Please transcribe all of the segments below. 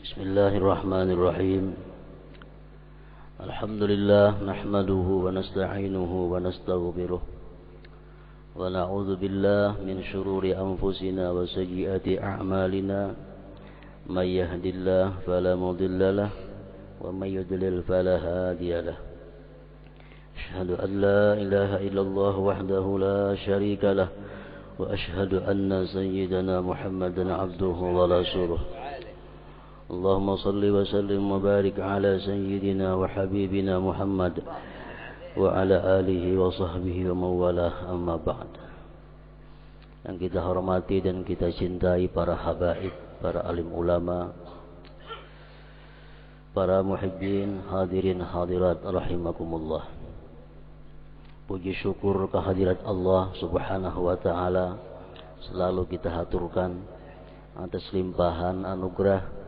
Bismillahirrahmanirrahim. Alhamdulillah nahmaduhu wa nasta'inuhu wa nastaghfiruh wa na'udzu billahi min shururi anfusina wa sayyiati a'malina. May yahdihillahu fala mudilla lahu wa may yudlil fala hadiya lahu. Asyhadu an la ilaha illallah wahdahu la syarika lahu wa asyhadu anna sayyidana Muhammadan abduhu wa rasuluh. Allahumma salli wa sallim wa barik ala sayyidina wa habibina Muhammad wa ala alihi wa sahbihi wa mawalah, amma ba'd. Yang kita hormati dan kita cintai para habaib, para alim ulama, para muhibbin, hadirin hadirat rahimakumullah. Puji syukur kehadirat Allah subhanahu wa ta'ala selalu kita haturkan atas limpahan anugerah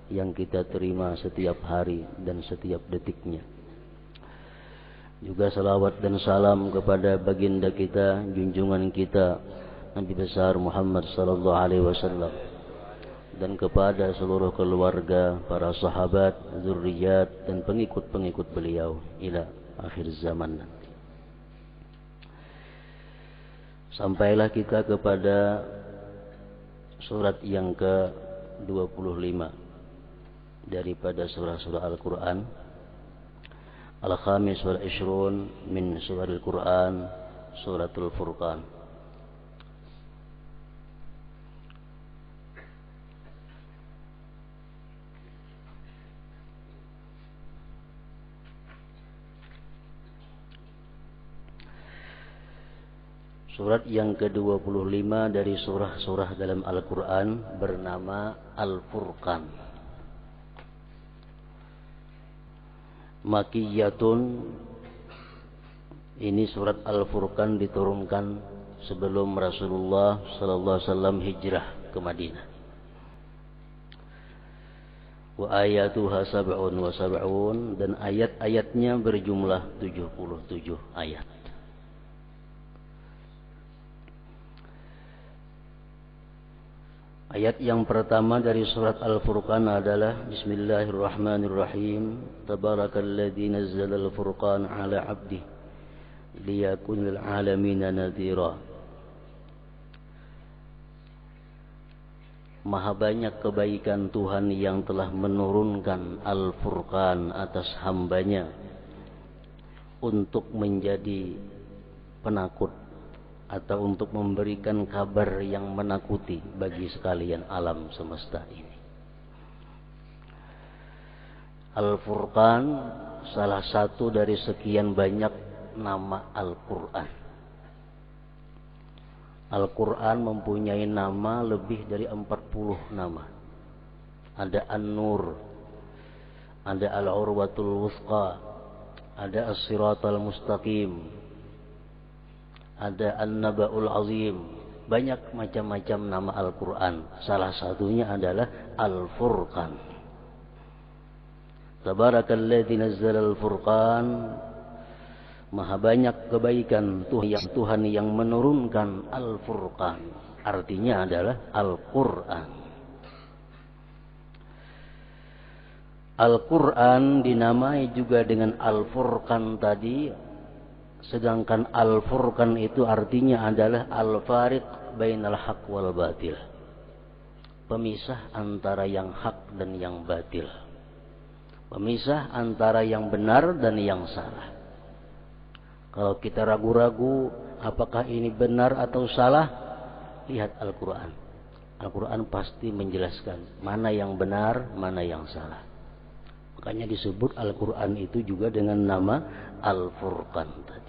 yang kita terima setiap hari dan setiap detiknya. Juga salawat dan salam kepada baginda kita, junjungan kita, Nabi besar Muhammad sallallahu alaihi wasallam, dan kepada seluruh keluarga, para sahabat, zurriyat dan pengikut-pengikut beliau ila akhir zaman nanti. Sampailah kita kepada surat yang ke-25 daripada surah-surah Al-Quran, Al-Khamis wal Ishrun min surah Al-Quran, Suratul Furqan. Surat yang ke-25 dari surah-surah dalam Al-Quran bernama Al-Furqan. Makiyatun, ini surat Al-Furqan diturunkan sebelum Rasulullah sallallahu alaihi wasallam hijrah ke Madinah. Wa ayatuha sab'un wa sab'un, dan ayat-ayatnya berjumlah 77 ayat. Ayat yang pertama dari surat Al-Furqan adalah Bismillahirrahmanirrahim. Tabarakalladzi nazzala al-furqan ala 'abdihi liyakuna lil 'alamina nadhira. Maha banyak kebaikan Tuhan yang telah menurunkan Al-Furqan atas hambanya untuk menjadi penakut atau untuk memberikan kabar yang menakuti bagi sekalian alam semesta ini. Al-Furqan salah satu dari sekian banyak nama Al-Quran. Al-Quran mempunyai nama lebih dari 40 nama. Ada An-Nur, ada Al-Urwatul Wuthqa, ada As-Siratal Mustaqim, ada An-Naba'ul Azim. Banyak macam-macam nama Al-Quran. Salah satunya adalah Al-Furqan. Tabarakalladzi nazzala al-Furqan. Maha banyak kebaikan Tuhan yang menurunkan Al-Furqan. Artinya adalah Al-Quran. Al-Quran dinamai juga dengan Al-Furqan tadi. Sedangkan Al-Furqan itu artinya adalah Al-Fariq bainal haq wal batil. Pemisah antara yang hak dan yang batil. Pemisah antara yang benar dan yang salah. Kalau kita ragu-ragu apakah ini benar atau salah, lihat Al-Quran. Al-Quran pasti menjelaskan mana yang benar, mana yang salah. Makanya disebut Al-Quran itu juga dengan nama Al-Furqan tadi.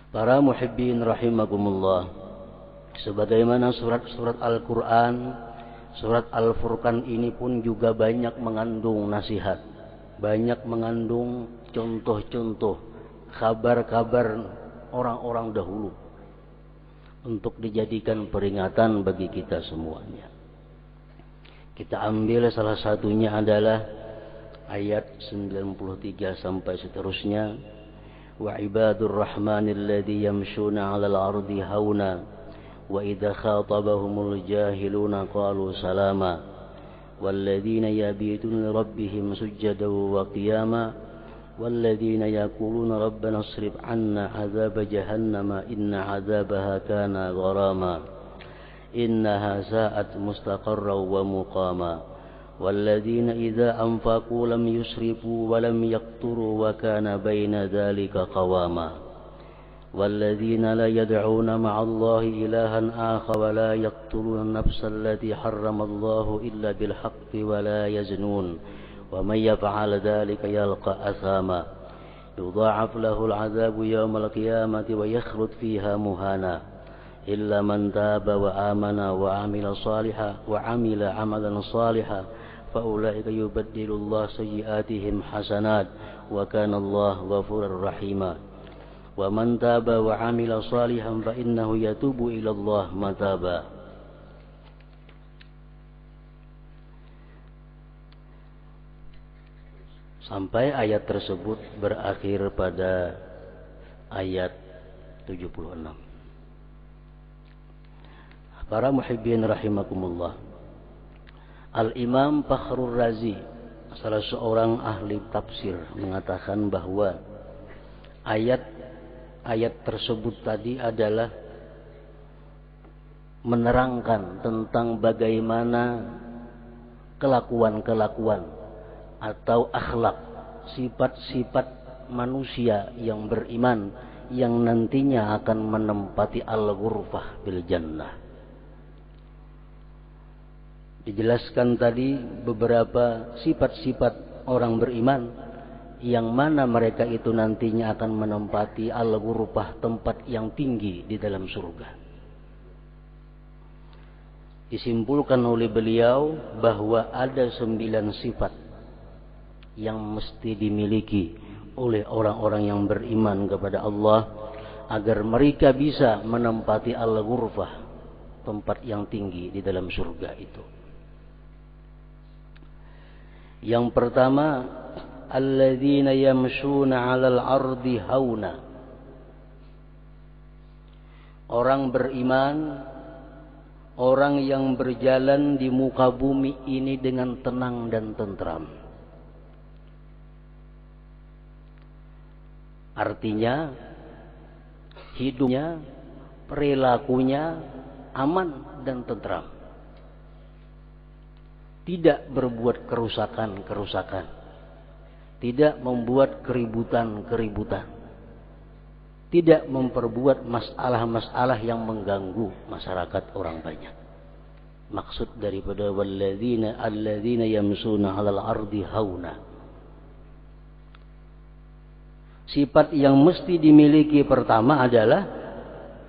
Para muhibbin rahimakumullah, sebagaimana surat-surat Al-Quran, surat Al-Furqan ini pun juga banyak mengandung nasihat, banyak mengandung contoh-contoh, kabar-kabar orang-orang dahulu untuk dijadikan peringatan bagi kita semuanya. Kita ambil salah satunya adalah ayat 93 sampai seterusnya. Wa ibadur rahmanil ladzi yamshuna 'alal ardi hauna wa idza khatabahumul jahiluna qalu salama. والذين يبيتون لربهم سجدا وقياما والذين يقولون ربنا اصرف عنا عذاب جهنم إن عذابها كان غراما إنها ساءت مستقرا ومقاما والذين إذا أنفقوا لم يسرفوا ولم يقتروا وكان بين ذلك قواما والذين لا يدعون مع الله إلها آخر ولا يقتلون النفس التي حرم الله إلا بالحق ولا يزنون ومن يفعل ذلك يلقى أثاما يضاعف له العذاب يوم القيامة ويخلد فيها مهانا إلا من تاب وآمن وعمل عملا صالحا فأولئك يبدل الله سيئاتهم حسنات وكان الله غفورا رحيما ومن تاب وعمل صالحا فإنه يتوب إلى الله متابا. Sampai ayat tersebut berakhir pada ayat 76. Para muhibbin rahimakumullah, Al-Imam Fakhrur Razi, salah seorang ahli tafsir, mengatakan bahwa ayat tersebut tadi adalah menerangkan tentang bagaimana kelakuan-kelakuan atau akhlak, sifat-sifat manusia yang beriman yang nantinya akan menempati al-ghurfah bil jannah. Dijelaskan tadi beberapa sifat-sifat orang beriman yang mana mereka itu nantinya akan menempati al-ghurfah, tempat yang tinggi di dalam surga. Disimpulkan oleh beliau bahwa ada 9 sifat yang mesti dimiliki oleh orang-orang yang beriman kepada Allah agar mereka bisa menempati al-ghurfah, tempat yang tinggi di dalam surga itu. Yang pertama, alladzina yamshuna 'alal ardi hauna. Orang beriman, orang yang berjalan di muka bumi ini dengan tenang dan tentram. Artinya hidupnya, perilakunya aman dan tentram. Tidak berbuat kerusakan-kerusakan. Tidak membuat keributan-keributan. Tidak memperbuat masalah-masalah yang mengganggu masyarakat orang banyak. Maksud daripada alladzina yamsuna 'alal ardi hauna. Sifat yang mesti dimiliki pertama adalah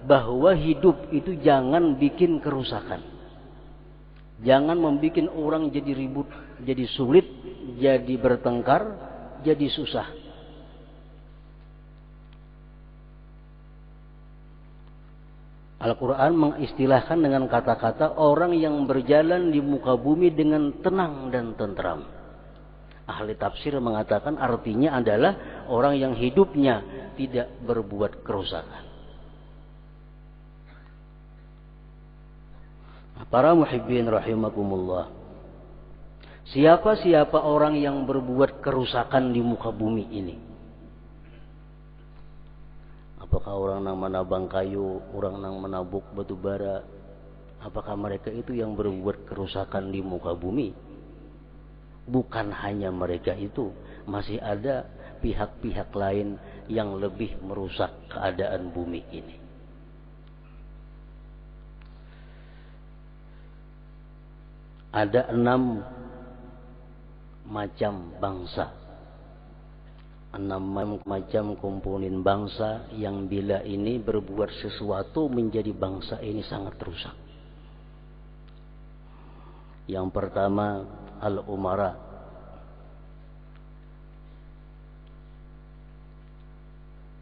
bahwa hidup itu jangan bikin kerusakan. Jangan membuat orang jadi ribut, jadi sulit, jadi bertengkar, jadi susah. Al-Quran mengistilahkan dengan kata-kata orang yang berjalan di muka bumi dengan tenang dan tentram. Ahli tafsir mengatakan artinya adalah orang yang hidupnya tidak berbuat kerusakan. Para muhibbin rahimakumullah, siapa orang yang berbuat kerusakan di muka bumi ini? Apakah orang yang menabang kayu, orang yang menabuk batu bara? Apakah mereka itu yang berbuat kerusakan di muka bumi? Bukan hanya mereka itu, masih ada pihak-pihak lain yang lebih merusak keadaan bumi ini. Ada 6 macam bangsa, 6 macam komponen bangsa yang bila ini berbuat sesuatu menjadi bangsa ini sangat rusak. Yang pertama, al-umara.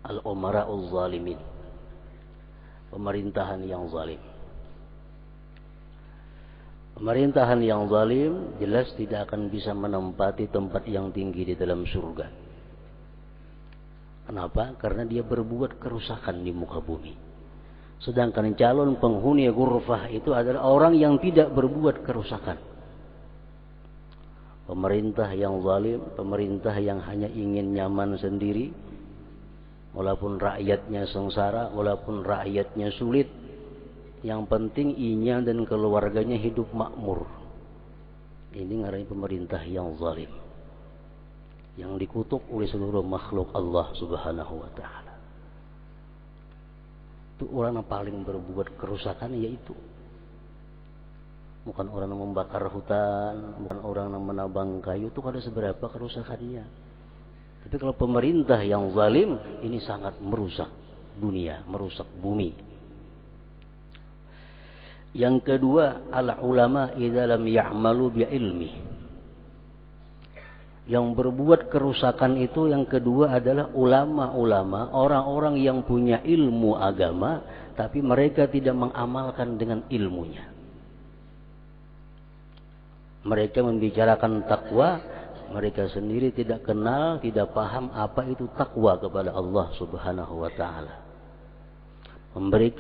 Al-umara'ul zalimin. Pemerintahan yang zalim. Pemerintahan yang zalim jelas tidak akan bisa menempati tempat yang tinggi di dalam surga. Kenapa? Karena dia berbuat kerusakan di muka bumi. Sedangkan calon penghuni ghurfah itu adalah orang yang tidak berbuat kerusakan. Pemerintah yang zalim, pemerintah yang hanya ingin nyaman sendiri, walaupun rakyatnya sengsara, walaupun rakyatnya sulit, yang penting inya dan keluarganya hidup makmur. Ini ngarannya pemerintah yang zalim, yang dikutuk oleh seluruh makhluk Allah Subhanahu wa taala. Itu orang yang paling berbuat kerusakan, yaitu bukan orang yang membakar hutan, bukan orang yang menabang kayu. Itu ada seberapa kerusakannya. Tapi kalau pemerintah yang zalim, ini sangat merusak dunia, merusak bumi. Yang kedua, al-ulama idza lam ya'malu bi ilmi. Yang berbuat kerusakan itu yang kedua adalah ulama-ulama, orang-orang yang punya ilmu agama tapi mereka tidak mengamalkan dengan ilmunya. Mereka membicarakan takwa, mereka sendiri tidak kenal, tidak paham apa itu takwa kepada Allah Subhanahu wa taala.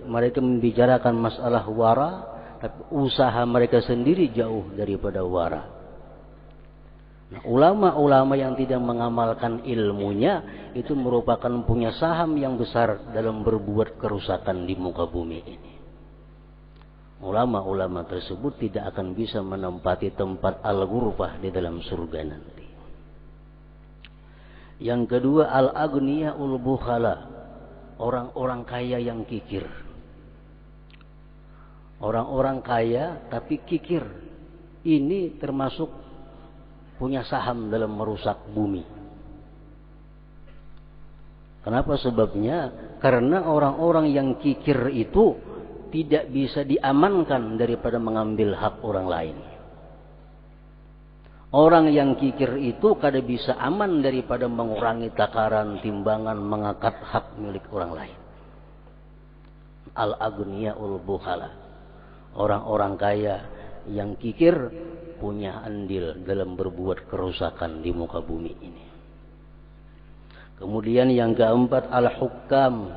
Mereka membicarakan masalah wara, tapi usaha mereka sendiri jauh daripada wara. Nah, ulama-ulama yang tidak mengamalkan ilmunya itu merupakan punya saham yang besar dalam berbuat kerusakan di muka bumi ini. Ulama-ulama tersebut tidak akan bisa menempati tempat al-ghurfah di dalam surga nanti. Yang kedua, al-aghniya'ul bukhala, orang-orang kaya yang kikir. Orang-orang kaya tapi kikir, ini termasuk punya saham dalam merusak bumi. Kenapa sebabnya? Karena orang-orang yang kikir itu tidak bisa diamankan daripada mengambil hak orang lain. Orang yang kikir itu kada bisa aman daripada mengurangi takaran, timbangan, mengangkat hak milik orang lain. Al-aghniya'ul bukhala, orang-orang kaya yang kikir punya andil dalam berbuat kerusakan di muka bumi ini. Kemudian yang keempat, al-hukam,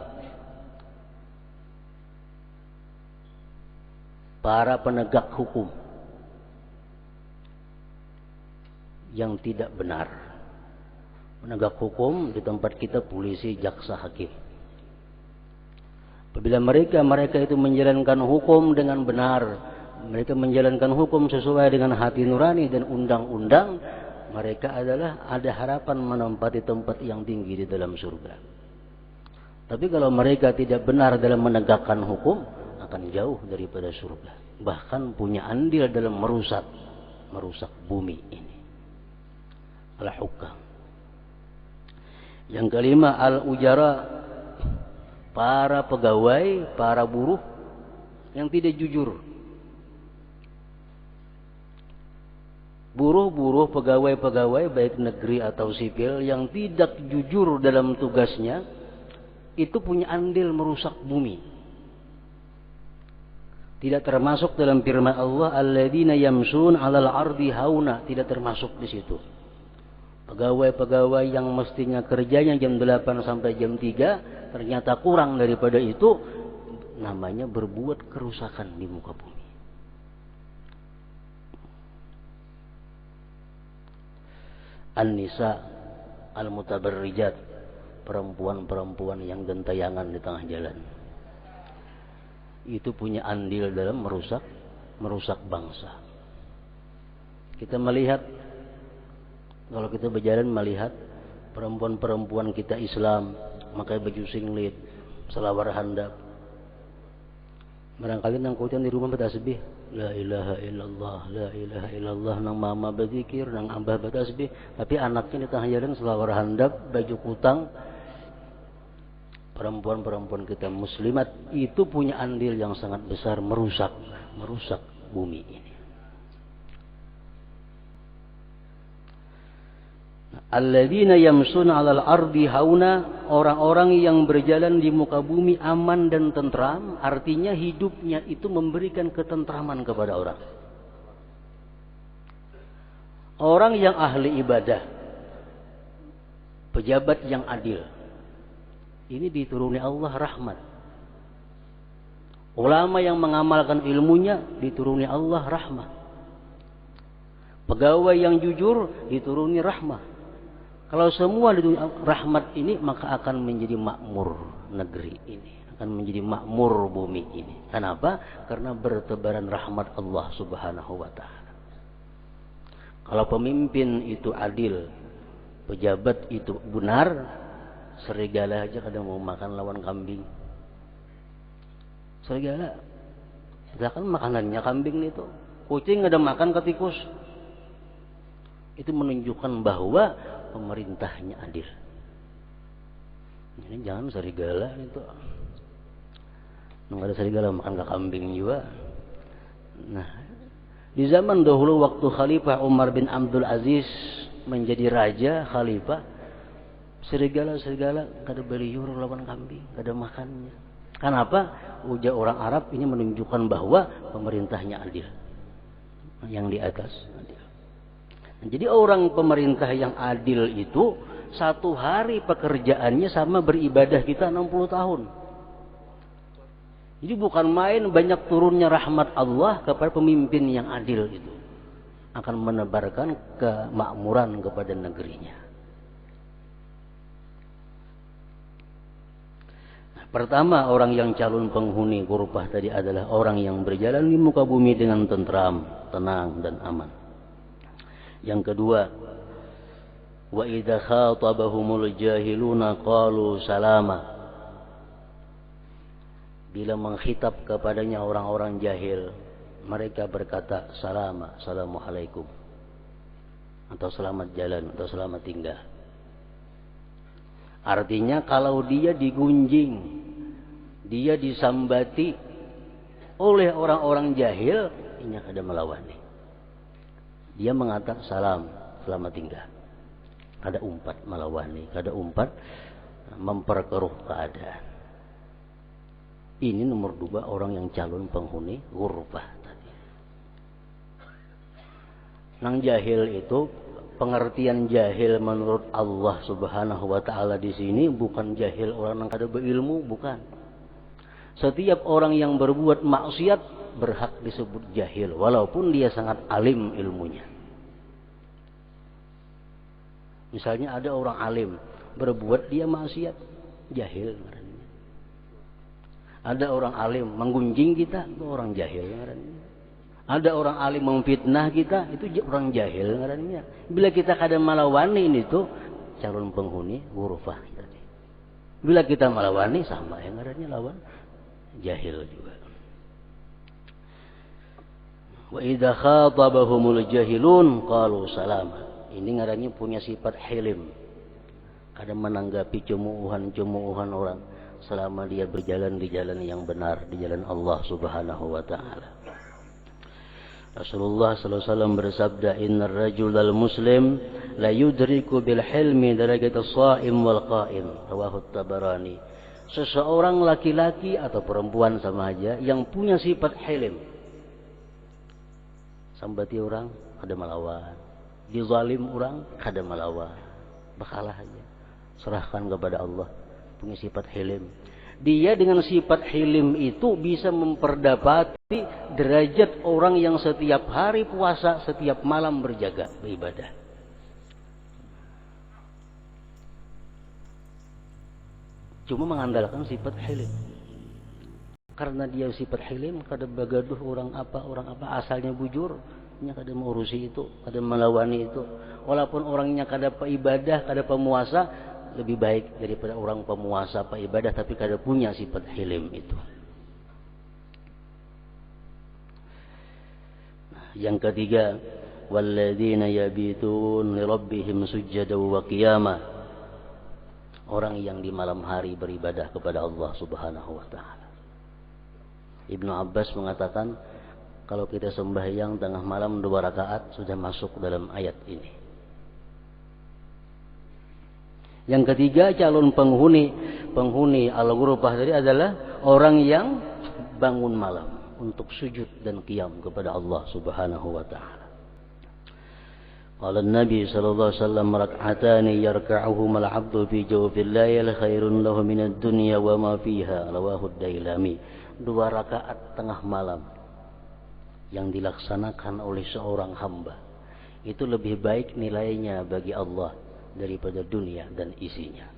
para penegak hukum yang tidak benar. Penegak hukum di tempat kita polisi, jaksa, hakim. Apabila mereka itu menjalankan hukum dengan benar, mereka menjalankan hukum sesuai dengan hati nurani dan undang-undang, mereka adalah ada harapan menempati tempat yang tinggi di dalam surga. Tapi kalau mereka tidak benar dalam menegakkan hukum, akan jauh daripada surga, bahkan punya andil dalam merusak bumi ini. Al-hukam. Yang kelima, al-ujara, para pegawai, para buruh yang tidak jujur. Buruh-buruh, pegawai-pegawai baik negeri atau sipil yang tidak jujur dalam tugasnya, itu punya andil merusak bumi. Tidak termasuk dalam firman Allah, alladzina yamshun 'alal ardi hauna, tidak termasuk di situ. Pegawai-pegawai yang mestinya kerjanya jam 8 sampai jam 3 ternyata kurang daripada itu, namanya berbuat kerusakan di muka bumi. An-nisa al-mutabarrijat, perempuan-perempuan yang gentayangan di tengah jalan, itu punya andil dalam merusak bangsa. Kita melihat, kalau kita berjalan melihat perempuan-perempuan kita Islam pakai baju singlet, selawar handap. Barangkali nang kuitan di rumah bertasbih, la ilaha illallah, la ilaha illallah, nang mama berzikir, nang abah bertasbih, tapi anaknya di tengah jalan selawar handap, baju kutang. Perempuan-perempuan kita muslimat itu punya andil yang sangat besar merusak bumi ini. Alladzina yamshuna 'alal ardi hauna, orang-orang yang berjalan di muka bumi aman dan tentram, artinya hidupnya itu memberikan ketentraman kepada orang. Orang yang ahli ibadah, pejabat yang adil, ini dituruni Allah rahmat. Ulama yang mengamalkan ilmunya dituruni Allah rahmat. Pegawai yang jujur dituruni rahmah. Kalau semua rahmat ini, maka akan menjadi makmur negeri ini, akan menjadi makmur bumi ini. Kenapa? Karena bertebaran rahmat Allah Subhanahu wa taala. Kalau pemimpin itu adil, pejabat itu benar, serigala aja kadang mau makan lawan kambing. Serigala, misalkan makanannya kambing itu, kucing ada makan ke tikus. Itu menunjukkan bahwa pemerintahnya adil. Ini jangan serigala itu. Nggak ada serigala makan ke kambing juga. Nah, di zaman dahulu waktu Khalifah Umar bin Abdul Aziz menjadi raja khalifah, serigala kada beliur lawan kambing, kada makannya. Kenapa? Ujar orang Arab, ini menunjukkan bahwa pemerintahnya adil. Yang di atas adil. Jadi orang pemerintah yang adil itu satu hari pekerjaannya sama beribadah kita 60 tahun. Jadi bukan main, banyak turunnya rahmat Allah kepada pemimpin yang adil itu. Akan menebarkan kemakmuran kepada negerinya. Nah, pertama, orang yang calon penghuni ghurfah tadi adalah orang yang berjalan di muka bumi dengan tentram, tenang dan aman. Yang kedua, wa idza khatabahumul jahiluna qalu salama. Bila mengkhitab kepadanya orang-orang jahil, mereka berkata salama, assalamualaikum, atau selamat jalan, atau selamat tinggal. Artinya kalau dia digunjing, dia disambati oleh orang-orang jahil, ini ada melawani. Dia mengatakan salam, selamat tinggal. Kada umpat melawani, kada umpat memperkeruh keadaan. Ini nomor 2 orang yang calon penghuni ghurfah tadi. Nang jahil itu, pengertian jahil menurut Allah Subhanahu wa taala di sini bukan jahil orang yang kada berilmu, bukan. Setiap orang yang berbuat maksiat berhak disebut jahil walaupun dia sangat alim ilmunya. Misalnya ada orang alim berbuat dia maksiat, jahil. Ada orang alim menggunjing kita, itu orang jahil. Ada orang alim memfitnah kita, itu orang jahil. Bila kita kada malawani ini tuh calon penghuni ghurfah. Bila kita malawani sama yang ngarannya lawan jahil juga. Wa idza khatabahumul jahilun qalu salama. Ini ngarannya punya sifat hilim. Kadang menanggapi cumuhan orang selama dia berjalan di jalan yang benar, di jalan Allah Subhanahu wa taala. Rasulullah sallallahu alaihi wasallam bersabda, "Innar rajulal muslim la yudriku bil hilmi darajatas shaim wal qa'im." Rawahu Tabarani. Seseorang laki-laki atau perempuan sama aja yang punya sifat hilim, sambati orang ada melawan, dizalim orang kada melawan, bakalah aja, serahkan kepada Allah, punya sifat hilim. Dia dengan sifat hilim itu bisa memperdapati derajat orang yang setiap hari puasa, setiap malam berjaga, beribadah. Cuma mengandalkan sifat hilim. Karena dia sifat hilim, kada bagaduh orang apa asalnya bujur, nya kada mengurusi itu, kada melawani itu. Walaupun orangnya kada ibadah, kada pemuasa, lebih baik daripada orang pemuasa ibadah tapi kada punya sifat hilim itu. Yang ketiga, walladzina yabitun li rabbihim sujjadan wa qiyama. Orang yang di malam hari beribadah kepada Allah Subhanahu wa taala. Ibnu Abbas mengatakan, kalau kita sembahyang tengah malam 2 rakaat sudah masuk dalam ayat ini. Yang ketiga, calon penghuni al-ghurfah tadi adalah orang yang bangun malam untuk sujud dan qiyam kepada Allah Subhanahu wa taala. Qala Nabi sallallahu alaihi wasallam, rak'atani yarka'uhuma al-'abdu fi jawfil layl khairun lahu minad dunya wa ma fiha. Rawahu ad-Dailami. 2 rakaat tengah malam yang dilaksanakan oleh seorang hamba itu lebih baik nilainya bagi Allah daripada dunia dan isinya.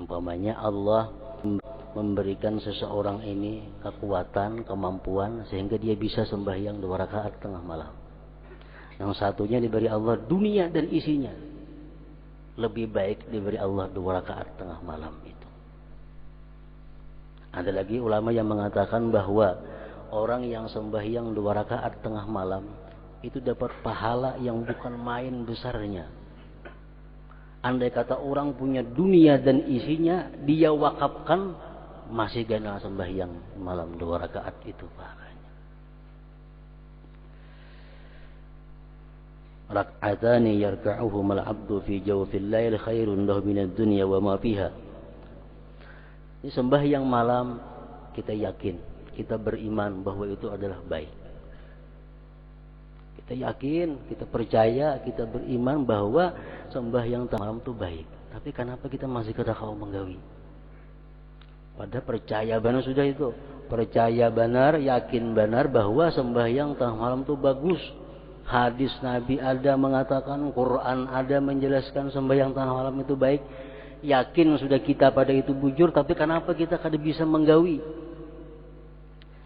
Umpamanya Allah memberikan seseorang ini kekuatan, kemampuan sehingga dia bisa sembahyang 2 rakaat tengah malam. Yang satunya diberi Allah dunia dan isinya. Lebih baik diberi Allah 2 rakaat tengah malam itu. Ada lagi ulama yang mengatakan bahwa orang yang sembahyang 2 rakaat tengah malam itu dapat pahala yang bukan main besarnya. Andai kata orang punya dunia dan isinya, dia wakafkan, masih gana sembahyang malam 2 rakaat itu pahalanya. Rak'atani yarka'uhum al-'abdu fi jawfil lail khairun lahu minad dunya wa ma fiha. Ini sembahyang malam, kita yakin, kita beriman bahwa itu adalah baik. Kita yakin, kita percaya, kita beriman bahwa sembahyang malam itu baik. Tapi kenapa kita masih kada kau menggawi? Pada percaya benar sudah itu. Percaya benar, yakin benar bahwa sembahyang tengah malam itu bagus. Hadis Nabi ada mengatakan, Quran ada menjelaskan sembahyang tengah malam itu baik. Yakin sudah kita pada itu bujur, tapi kenapa kita kada bisa menggawi?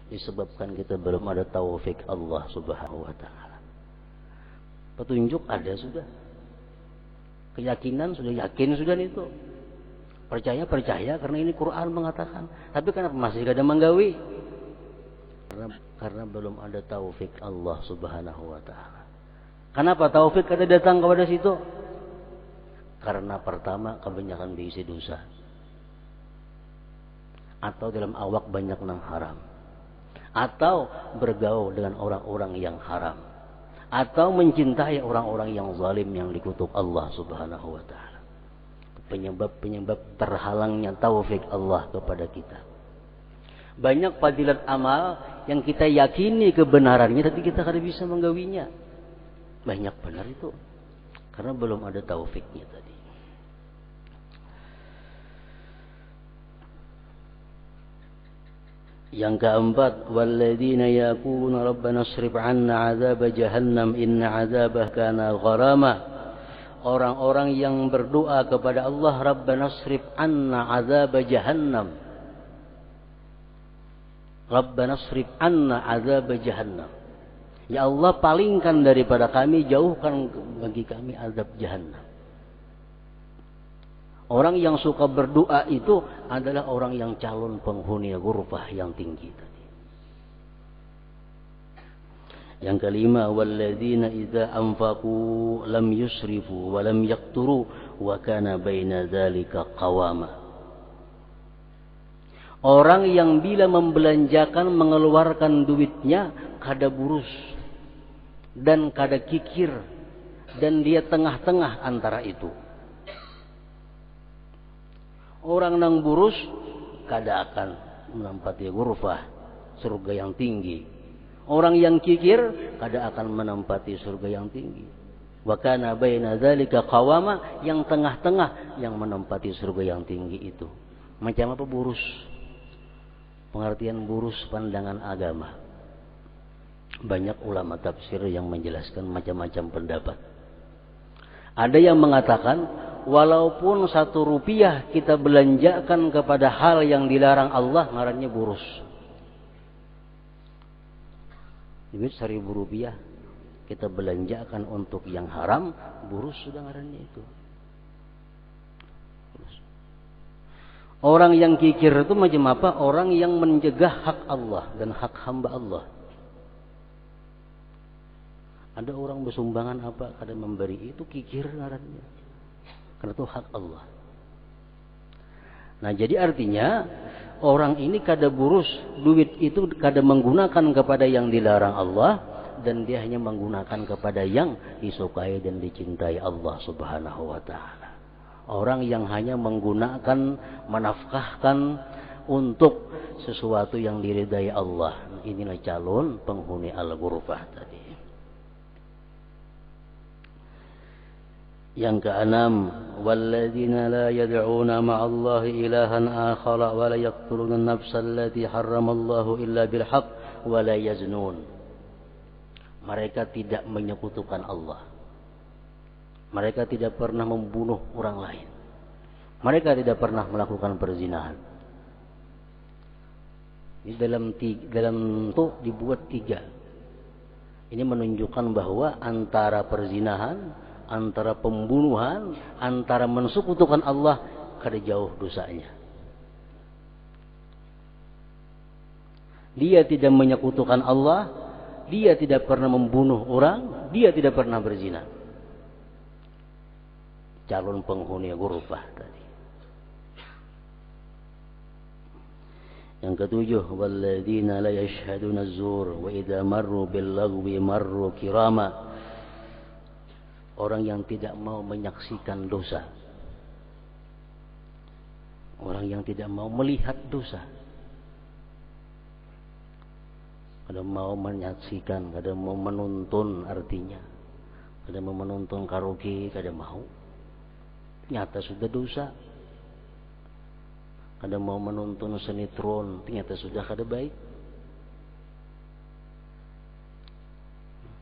Disebabkan kita belum ada taufik Allah Subhanahu wa taala. Petunjuk ada sudah. Keyakinan sudah, yakin sudah itu. Percaya karena ini Quran mengatakan. Tapi kenapa masih ada menggawi? Karena belum ada taufik Allah Subhanahu wa taala. Kenapa taufik kada datang kepada situ? Karena pertama kebanyakan diisi dosa. Atau dalam awak banyak nang haram. Atau bergaul dengan orang-orang yang haram. Atau mencintai orang-orang yang zalim yang dikutuk Allah Subhanahu wa taala. Penyebab terhalangnya taufik Allah kepada kita. Banyak fadilat amal yang kita yakini kebenarannya tapi kita kada bisa menggawinya. Banyak benar itu. Karena belum ada taufiknya tadi. Yang keempat, walladzina yaquluna rabbana asrif 'anna 'adzab jahannam inna 'adzabaha kana gharama. Orang-orang yang berdoa kepada Allah, rabbana asrif 'anna 'adzab jahannam. Rabbana asrif 'anna 'adzab jahannam. Ya Allah, palingkan daripada kami, jauhkan bagi kami azab jahannam. Orang yang suka berdoa itu adalah orang yang calon penghuni ghurfah yang tinggi tadi. Yang kelima, walladzina idza anfaqu lam yusrifu wa lam yaqturu wa kana baina dzalika qawama. Orang yang bila membelanjakan, mengeluarkan duitnya kada burus dan kada kikir, dan dia tengah-tengah antara itu. Orang nang burus kada akan menempati ghurfah surga yang tinggi. Orang yang kikir kada akan menempati surga yang tinggi. Wa kana baina dzalika qawama, yang tengah-tengah yang menempati surga yang tinggi itu. Macam apa burus? Pengertian burus pandangan agama. Banyak ulama tafsir yang menjelaskan macam-macam pendapat. Ada yang mengatakan walaupun 1 rupiah kita belanjakan kepada hal yang dilarang Allah, ngarannya burus. Duit 1.000 rupiah kita belanjakan untuk yang haram, burus sudah ngarannya itu. Burus. Orang yang kikir itu macam apa? Orang yang mencegah hak Allah dan hak hamba Allah. Ada orang bersumbangan apa kada memberi, itu kikir ngarannya. Karena itu hak Allah. Nah, jadi artinya orang ini kada burus, duit itu kada menggunakan kepada yang dilarang Allah, dan dia hanya menggunakan kepada yang disukai dan dicintai Allah Subhanahu wa taala. Orang yang hanya menggunakan, menafkahkan untuk sesuatu yang diridai Allah. Inilah calon penghuni al-ghurfah tadi. Yang keenam, walladzina la yad'una ma'allahi ilahan akhara wa la yaqtuluna an-nafsa allati harramallahu illa bil haqq wa la yaznun. Mereka tidak menyekutukan Allah. Mereka tidak pernah membunuh orang lain. Mereka tidak pernah melakukan perzinahan. Ini dalam itu dibuat 3. Ini menunjukkan bahwa antara perzinahan, antara pembunuhan, antara mensekutukan Allah, kada jauh dosanya. Dia tidak menyekutukan Allah, dia tidak pernah membunuh orang, dia tidak pernah berzina. Calon penghuni ghurfah tadi. Yang ketujuh, walladzina la yashhaduna az-zur wa idza marru bil lagwi marru kirama. Orang yang tidak mau menyaksikan dosa. Orang yang tidak mau melihat dosa. Kada mau menyaksikan, kada mau menuntun artinya. Kada mau menuntun karaoke, kada mau. Ternyata sudah dosa. Kada mau menuntun sinetron, ternyata sudah kada baik.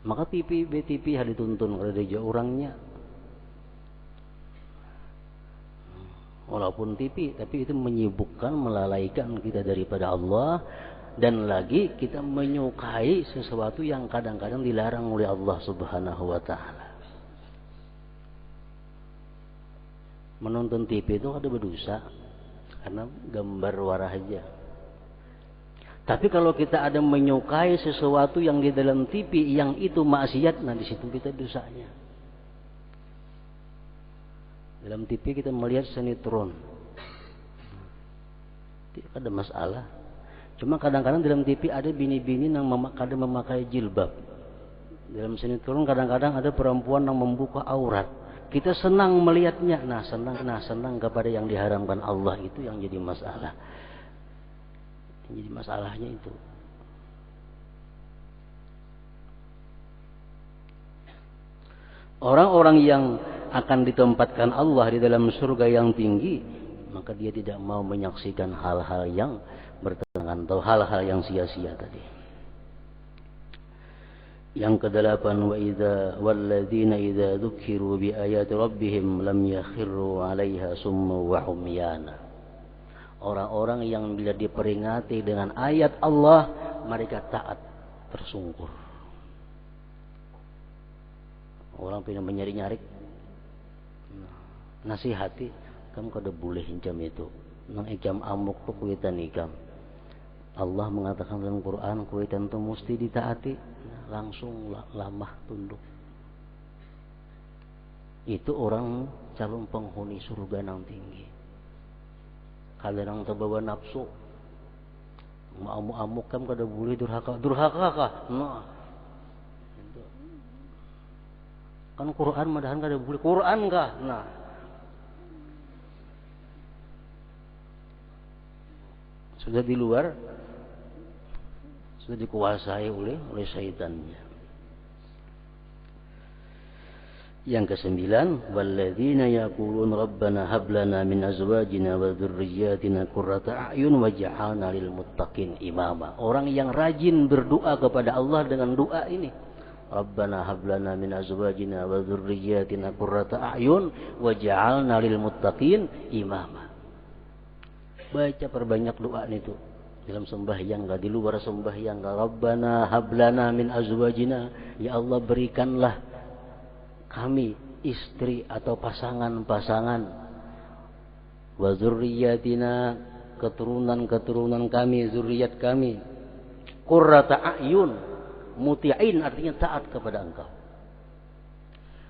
Maka TV, BTV harus dituntun kada ada orangnya. Walaupun TV, tapi itu menyibukkan, melalaikan kita daripada Allah. Dan lagi kita menyukai sesuatu yang kadang-kadang dilarang oleh Allah Subhanahu wa ta'ala. Menonton TV itu ada berdosa karena gambar warah aja. Tapi kalau kita ada menyukai sesuatu yang di dalam TV yang itu maksiat, nah di situ kita dosanya. Dalam TV kita melihat sinetron, tidak ada masalah. Cuma kadang-kadang dalam TV ada bini-bini yang kadang memakai jilbab. Dalam sinetron kadang-kadang ada perempuan yang membuka aurat. Kita senang melihatnya. Nah senang kepada yang diharamkan Allah, itu yang jadi masalah. Yang jadi masalahnya itu. Orang-orang yang akan ditempatkan Allah di dalam surga yang tinggi, maka dia tidak mau menyaksikan hal-hal yang bertentangan atau hal-hal yang sia-sia tadi. Yang ke-8, wa idza walladzina idza dzukiru bi ayati rabbihim lam yakhiru 'alaiha summa wa umyana. Orang-orang yang bila diperingati dengan ayat Allah, mereka taat tersungkur. Orang pengen menyari-nyari, nasihati, kamu kada boleh hincam itu. Nang ikam amuk tuh kuitan ikam. Allah mengatakan dalam Quran, kuitan itu mesti ditaati. Langsung lamah tunduk. Itu orang calon penghuni surga yang tinggi. Kalian terbawa nafsu, amuk-amuk kamu kada boleh durhaka kah? Nah, kan Quran madahan kada boleh. Quran kah? Nah, sudah di luar, sudah dikuasai oleh syaitannya. Yang ke-9, walladzina yaqulun rabbana hab lana min azwajina wa dzurriyyatina qurrata a'yun waj'alna lil muttaqin imama. Orang yang rajin berdoa kepada Allah dengan doa ini. Rabbana hab lana min azwajina wa dzurriyyatina qurrata a'yun waj'alna lil muttaqin imama. Baca perbanyak doa itu. Dalam sembahyang di luar sembahyang, Rabbana hablana min azwajina, ya Allah berikanlah kami istri atau pasangan-pasangan, wa dzurriyyatina, keturunan-keturunan kami, zuriat kami, qurrata a'yun, muti'in artinya taat kepada Engkau,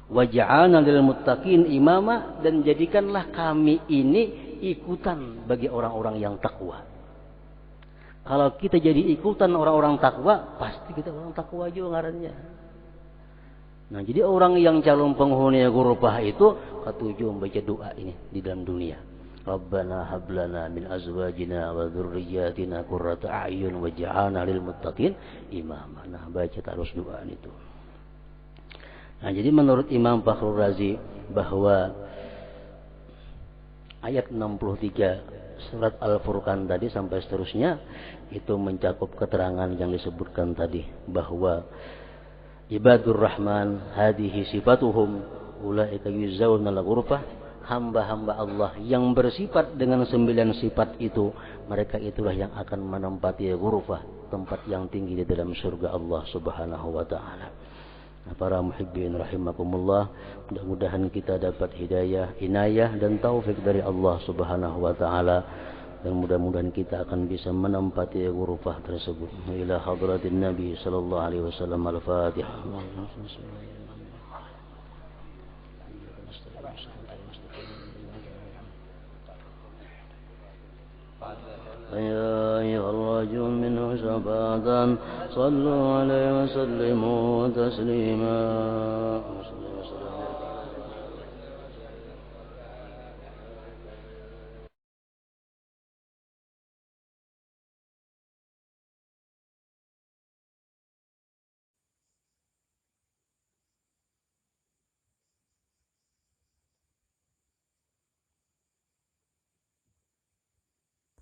waj'alna lil muttaqin imama, dan jadikanlah kami ini ikutan bagi orang-orang yang takwa. Kalau kita jadi ikutan orang-orang takwa, pasti kita orang takwa juga ngarannya. Nah, jadi orang yang calon penghuni ghurfah itu ketujuh membaca doa ini di dalam dunia. Rabbana hab lana min azwajina wa dzurriyyatina qurrata a'yun waj'alna lil muttaqin imama. Nah, baca terus doa itu. Nah, jadi menurut Imam Fakhrul Razi bahwa ayat 63 surat Al-Furqan tadi sampai seterusnya itu mencakup keterangan yang disebutkan tadi, bahwa ibadur rahman hadhihi sifatuhum ulaika yuzawna al-ghurfah, hamba-hamba Allah yang bersifat dengan 9 sifat itu, mereka itulah yang akan menempati ghurfah, tempat yang tinggi di dalam surga Allah Subhanahu wa taala. Nah, para muhibbin rahimakumullah, mudah-mudahan kita dapat hidayah, inayah dan taufik dari Allah Subhanahu wa taala, dan mudah-mudahan kita akan bisa menempati ghurfah tersebut. Ila hadratin Nabi sallallahu alaihi wasallam. Al-Fatihah. يا أيها الرجل منه شفاعة صلوا عليه وسلموا تسليما.